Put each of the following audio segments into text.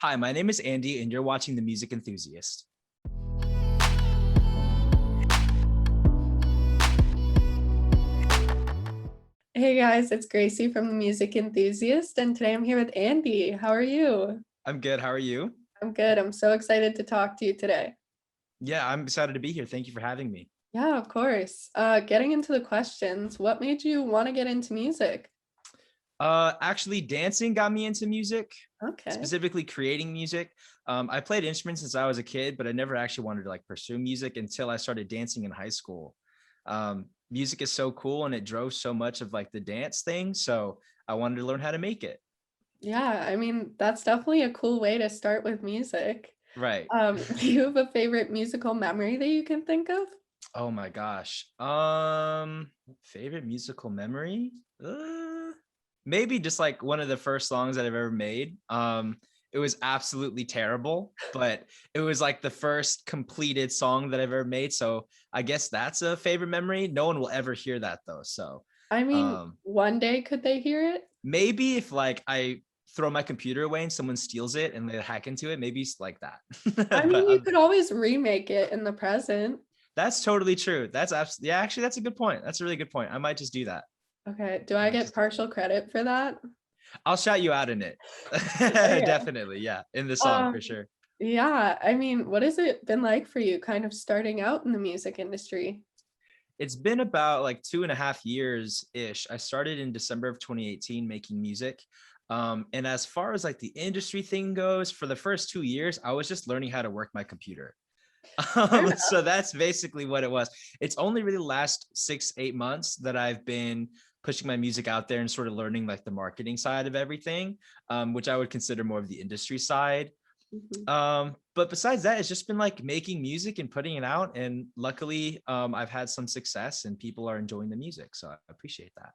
Hi, my name is Andy, and you're watching The Music Enthusiast. Hey guys, it's Gracie from The Music Enthusiast, and today I'm here with Andy. How are you? I'm good. How are you? I'm good. I'm so excited to talk to you today. Yeah, I'm excited to be here. Thank you for having me. Yeah, of course. Getting into the questions, what made you want to get into music? Actually, dancing got me into music, Okay. specifically creating music. I played instruments since I was a kid, but I never actually wanted to pursue music until I started dancing in high school. Music is so cool, and it drove so much of the dance thing. So I wanted to learn how to make it. Yeah, I mean, that's definitely a cool way to start with music. Right. Do you have a favorite musical memory that you can think of? Oh my gosh. Favorite musical memory? Maybe just one of the first songs that I've ever made. It was absolutely terrible, but it was the first completed song that I've ever made. So I guess that's a favorite memory. No one will ever hear that though. So I mean, um one day could they hear it? maybe if I throw my computer away and someone steals it and they hack into it, maybe it's like that. I but mean, you could always remake it in the present. That's totally true. That's absolutely, yeah, actually, that's a good point. That's a really good point. I might just do that. Okay, do I I might get just do that. partial credit for that? I'll shout you out in it. Okay. Definitely. Yeah. In the song for Um, sure. yeah, I mean, what has it been like for you kind of starting out in the music industry? It's been about 2.5 years ish. I started in December of 2018 making music. And as far as the industry thing goes, for the first 2 years, I was just learning how to work my computer. Fair enough. So that's basically what it was. It's only really the last 6, 8 months that I've been pushing my music out there and sort of learning the marketing side of everything, which I would consider more of the industry side. Mhm. But besides that, it's just been making music and putting it out. And luckily, I've had some success and people are enjoying the music. So I appreciate that.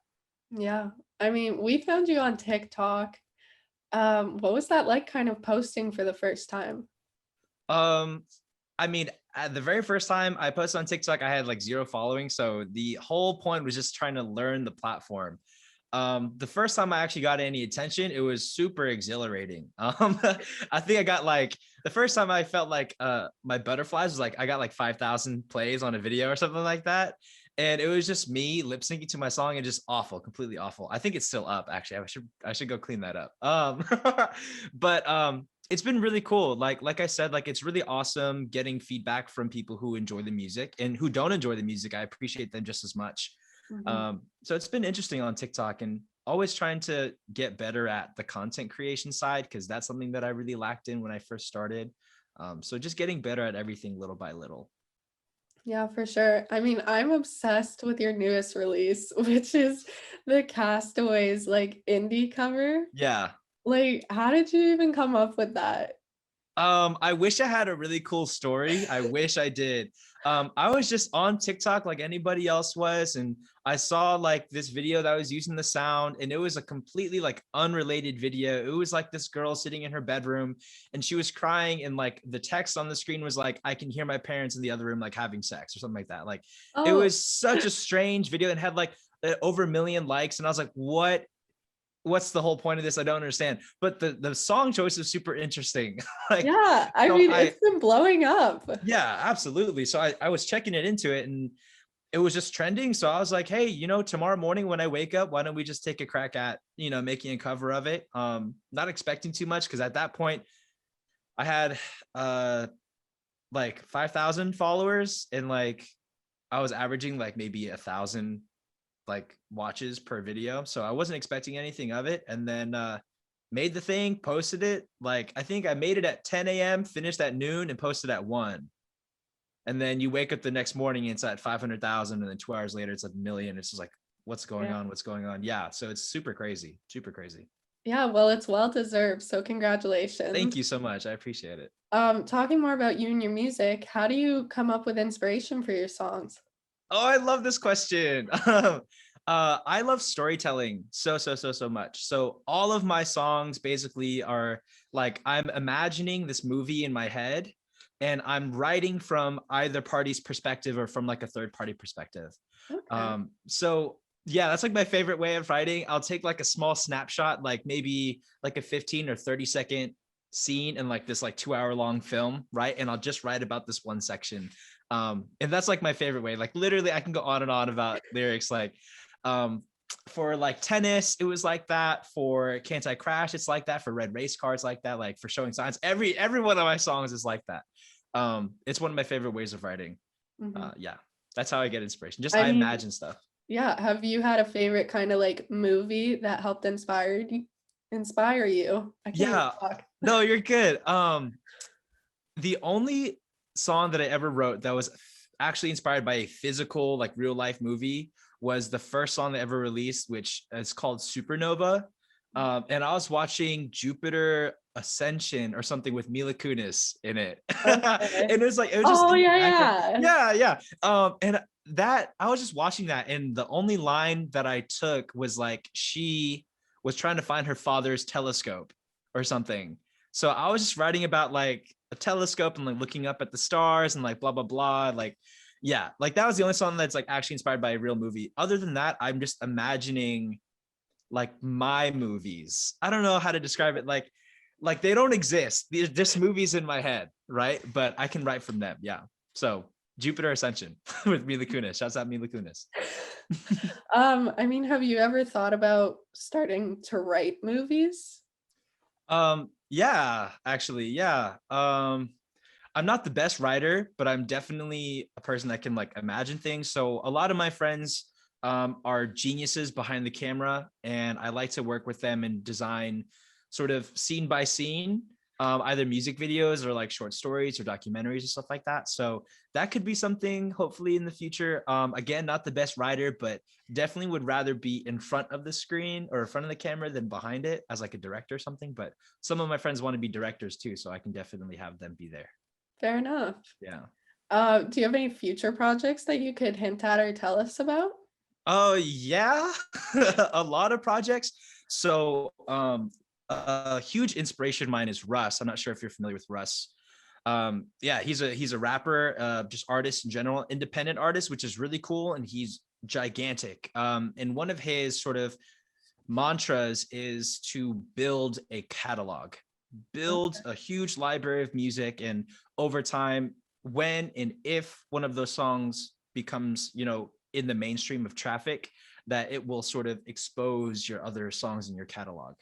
Yeah. I mean, we found you on TikTok. What was that like kind of posting for the first time? Um, I mean, at the very first time I posted on TikTok, I had zero following. So the whole point was just trying to learn the platform. The first time I actually got any attention, it was super exhilarating. I think I got the first time I felt my butterflies was I got 5,000 plays on a video or something like that. And it was just me lip syncing to my song and just awful, completely awful. I think it's still up actually. I should go clean that up. But it's been really cool. Like I said, it's really awesome getting feedback from people who enjoy the music, and who don't enjoy the music, I appreciate them just as much. Mhm. So it's been interesting on TikTok, and always trying to get better at the content creation side, because that's something that I really lacked in when I first started. So just getting better at everything little by little. Yeah, for sure. I mean, I'm obsessed with your newest release, which is the Castaways indie cover. Yeah. Like, how did you even come up with that? I wish I had a really cool story. I wish I did. I was just on TikTok like anybody else was, and I saw this video that was using the sound, and it was a completely unrelated video. It was this girl sitting in her bedroom, and she was crying, and the text on the screen was I can hear my parents in the other room having sex or something like that. It Oh, was such a strange video, and had over 1 million likes, and I was like, what's the whole point of this? I don't understand. But the song choice is super interesting. like yeah. I so mean, I it's been blowing up. Yeah, absolutely. So I was checking it into it, and it was just trending. So I was like, hey, tomorrow morning when I wake up, why don't we just take a crack at, making a cover of it? Not expecting too much, because at that point I had 5,000 followers, and I was averaging maybe 1,000 watches per video. So I wasn't expecting anything of it. And then made the thing, posted it. I think I made it at 10 a.m., finished at noon, and posted at 1. And then you wake up the next morning and it's at 500,000. And then 2 hours later, it's 1 million. It's just what's going Yeah. on? What's going on? Yeah. So it's super crazy, super crazy. Yeah, well, it's well deserved, so Thank congratulations. you so much. I appreciate it. Talking more about you and your music, how do you come up with inspiration for your songs? Oh, I love this question. I love storytelling so much. So all of my songs basically are I'm imagining this movie in my head, and I'm writing from either party's perspective or from a third party perspective. Okay. So yeah, that's my favorite way of writing. I'll take a small snapshot, maybe a 15 or 30 second scene in like this like 2 hour long film, right? And I'll just write about this one section. And that's like my favorite way. Like literally I can go on and on about lyrics. Like for like tennis, it was like that. For Can't I Crash, it's like that. For Red Race Cars, like that. Like for Showing Signs, every one of my songs is like that. It's one of my favorite ways of writing. Yeah, that's how I get inspiration. Just I I mean, imagine stuff. yeah. Have you had a favorite kind of like movie that helped inspire you? I can't even Yeah, talk. no, you're good. The only song that I ever wrote that was actually inspired by a physical, like real life movie was the first song that ever released, which is called Supernova. And I was watching Jupiter Ascension or something with Mila Kunis in it. Okay. And it was just Oh in the yeah, background. yeah. Yeah. And that I was just watching that, and the only line that I took was like she was trying to find her father's telescope or something. So I was just writing about like a telescope and like looking up at the stars and like blah blah blah. Like, yeah, like that was the only song that's like actually inspired by a real movie. Other than that, I'm just imagining like my movies. I don't know how to describe it. Like they don't exist. They're just movies in my head, right? But I can write from them. Yeah. So Jupiter Ascension with Mila Kunis. Shouts out Mila Kunis. I mean, have you ever thought about starting to write movies? Yeah, actually, yeah. I'm not the best writer, but I'm definitely a person that can like imagine things. So a lot of my friends are geniuses behind the camera, and I like to work with them and design sort of scene by scene, either music videos or like short stories or documentaries and stuff like that. So that could be something hopefully in the future. Again, not the best writer, but definitely would rather be in front of the screen or in front of the camera than behind it as like a director or something. But some of my friends want to be directors too, so I can definitely have them be there. Fair enough. Yeah. Do you have any future projects that you could hint at or tell us about? Oh yeah, a lot of projects. So a huge inspiration of mine is Russ. I'm not sure if you're familiar with Russ. Yeah, he's a rapper, just artist in general, independent artist, which is really cool, and he's gigantic. And one of his sort of mantras is to build a catalog, build a huge library of music, and over time, when and if one of those songs becomes, in the mainstream of traffic, that it will sort of expose your other songs in your catalog.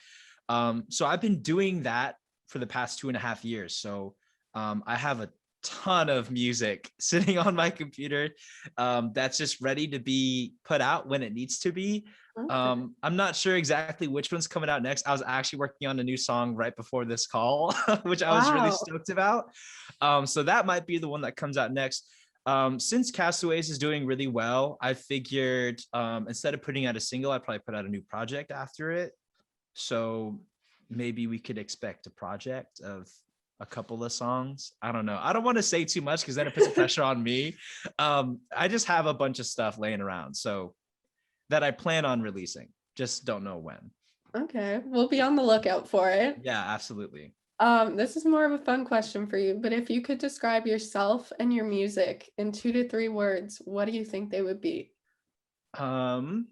So I've been doing that for the past 2.5 years. So I have a ton of music sitting on my computer that's just ready to be put out when it needs to be. Okay. I'm not sure exactly which one's coming out next. I was actually working on a new song right before this call, which I was really Wow. stoked about. So that might be the one that comes out next. Since Castaways is doing really well, I figured instead of putting out a single, I'd probably put out a new project after it. So maybe we could expect a project of a couple of songs. I don't know. I don't want to say too much because then it puts pressure on me. I just have a bunch of stuff laying around, so that I plan on releasing. Just don't know when. Okay, we'll be on the lookout for it. Yeah, absolutely. This is more of a fun question for you, but if you could describe yourself and your music in 2 to 3 words, what do you think they would be? Um,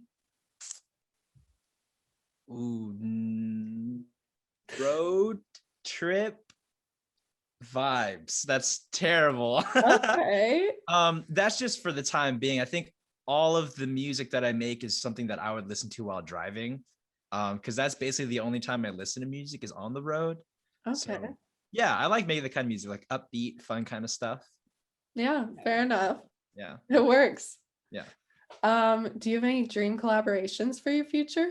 ooh, road trip vibes. That's terrible. Okay. That's just for the time being. I think all of the music that I make is something that I would listen to while driving. Because that's basically the only time I listen to music is on the road. Okay. So yeah, I like making the kind of music, like upbeat, fun kind of stuff. Yeah, fair enough. Yeah. It works. Yeah. Do you have any dream collaborations for your future?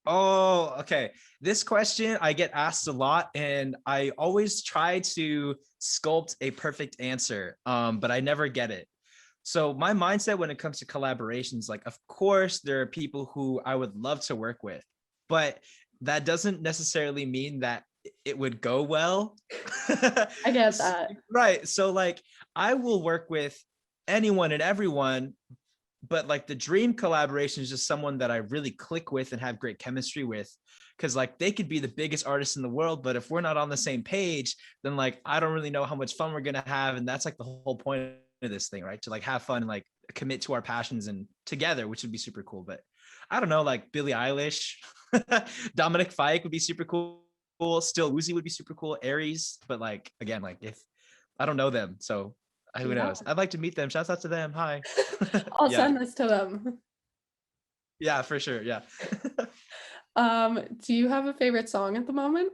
Oh, okay. This question I get asked a lot, and I always try to sculpt a perfect answer, but I never get it. So my mindset when it comes to collaborations, like, of course, there are people who I would love to work with, but that doesn't necessarily mean that it would go well. I get that. Right. So like I will work with anyone and everyone, but like the dream collaboration is just someone that I really click with and have great chemistry with. Cause like they could be the biggest artist in the world, but if we're not on the same page, then like I don't really know how much fun we're gonna have. And that's like the whole point of this thing, right? To like have fun and like commit to our passions and together, which would be super cool. But I don't know, like Billie Eilish, Dominic Fike would be super cool. cool. Still Woozy would be super cool. Aries, but like again, like if I don't know them, so who Yeah. knows? I'd like to meet them. Shouts out to them. Hi. I'll Yeah, send this to them. yeah, for sure. Yeah. Do you have a favorite song at the moment?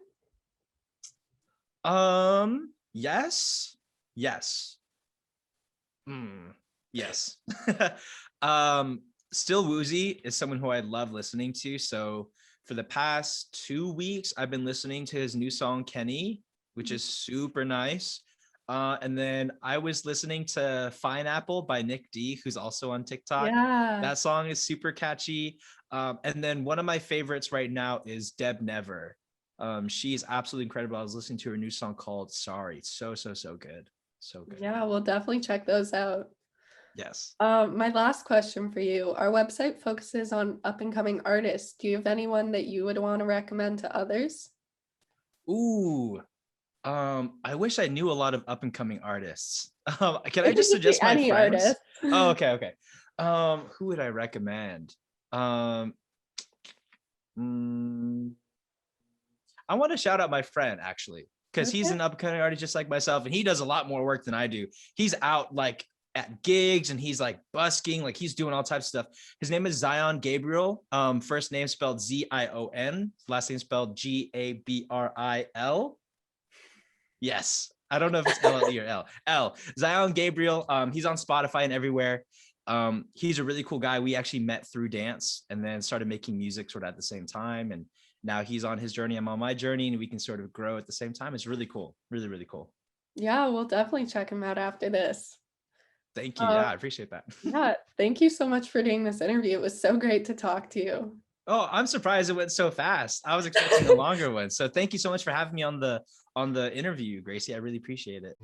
Yes, yes. Yes. um, Still Woozy is someone who I love listening to. So for the past 2 weeks, I've been listening to his new song Kenny, which is super nice. And then I was listening to Fine Apple by Nick D, who's also on TikTok. Yeah. That song is super catchy. And then one of my favorites right now is Deb Never. She's absolutely incredible. I was listening to her new song called Sorry. So, so, so good. So good. Yeah, we'll definitely check those out. Yes. My last question for you. Our website focuses on up and coming artists. Do you have anyone that you would want to recommend to others? Ooh, I wish I knew a lot of up and coming artists. Can I It could just just be suggest my any friends? artist. Oh, okay, okay. Who would I recommend? Um, mm, I want to shout out my friend actually, because he's Okay. an up and coming artist just like myself, and he does a lot more work than I do. He's out like at gigs and he's like busking, like he's doing all types of stuff. His name is Zion Gabriel. First name spelled Zion, last name spelled Gabril. Yes. I don't know if it's LLE or L. L. Zion Gabriel. He's on Spotify and everywhere. He's a really cool guy. We actually met through dance and then started making music sort of at the same time. And now he's on his journey. I'm on my journey and we can sort of grow at the same time. It's really cool. Really, really cool. Yeah, we'll definitely check him out after this. Thank you. Um, Yeah, I appreciate that. yeah, thank you so much for doing this interview. It was so great to talk to you. Oh, I'm surprised it went so fast. I was expecting a longer one. So thank you so much for having me on the interview, Gracie. I really appreciate it.